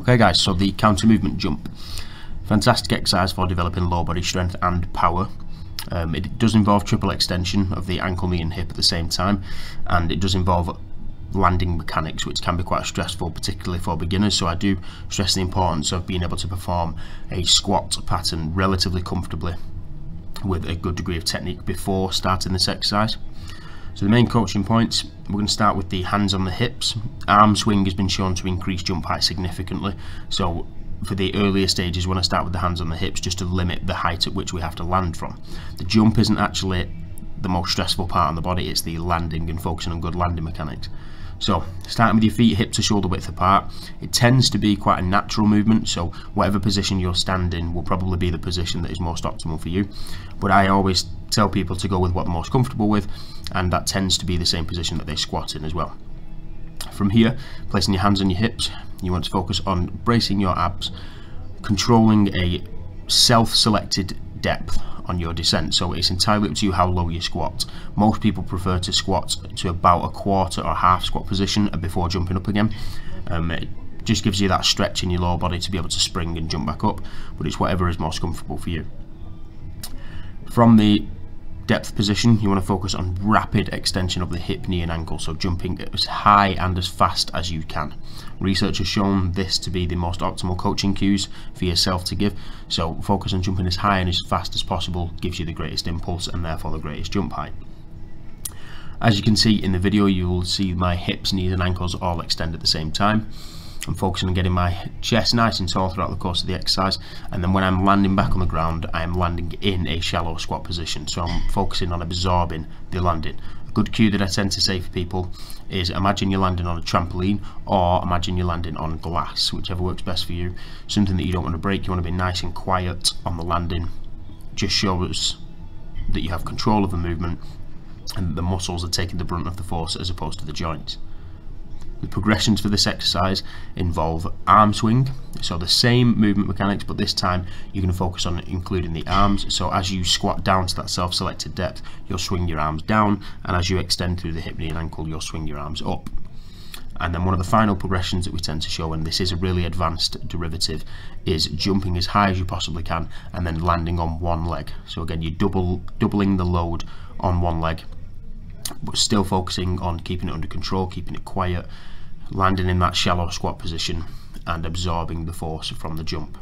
Okay guys, so the counter movement jump, fantastic exercise for developing lower body strength and power. It does involve triple extension of the ankle, knee and hip at the same time, and it does involve landing mechanics, which can be quite stressful, particularly for beginners. So I do stress the importance of being able to perform a squat pattern relatively comfortably with a good degree of technique before starting this exercise. So the main coaching points, we're going to start with the hands on the hips. Arm swing has been shown to increase jump height significantly, so for the earlier stages, when I start with the hands on the hips, just to limit the height at which we have to land from. The jump isn't actually the most stressful part on the body, it's the landing and focusing on good landing mechanics. So starting with your feet hip to shoulder width apart, it tends to be quite a natural movement, so whatever position you're standing will probably be the position that is most optimal for you. But I always tell people to go with what they're most comfortable with, and that tends to be the same position that they squat in as well. From here, placing your hands on your hips, you want to focus on bracing your abs, controlling a self-selected depth on your descent. So it's entirely up to you how low you squat. Most people prefer to squat to about a quarter or half squat position before jumping up again. It just gives you that stretch in your lower body to be able to spring and jump back up, but it's whatever is most comfortable for you. From the depth position, you want to focus on rapid extension of the hip, knee and ankle, so jumping as high and as fast as you can. Research has shown this to be the most optimal coaching cues for yourself to give, so focus on jumping as high and as fast as possible gives you the greatest impulse and therefore the greatest jump height. As you can see in the video, you will see my hips, knees and ankles all extend at the same time. I'm focusing on getting my chest nice and tall throughout the course of the exercise, and then when I'm landing back on the ground, I am landing in a shallow squat position, so I'm focusing on absorbing the landing. A good cue that I tend to say for people is imagine you're landing on a trampoline, or imagine you're landing on glass, whichever works best for you. Something that you don't want to break, you want to be nice and quiet on the landing. Just shows that you have control of the movement and the muscles are taking the brunt of the force as opposed to the joints. The progressions for this exercise involve arm swing, so the same movement mechanics, but this time you're going to focus on including the arms. So as you squat down to that self-selected depth, you'll swing your arms down, and as you extend through the hip, knee and ankle, you'll swing your arms up. And then one of the final progressions that we tend to show, and this is a really advanced derivative, is jumping as high as you possibly can and then landing on one leg. So again, you're doubling the load on one leg, but still focusing on keeping it under control, keeping it quiet, landing in that shallow squat position and absorbing the force from the jump.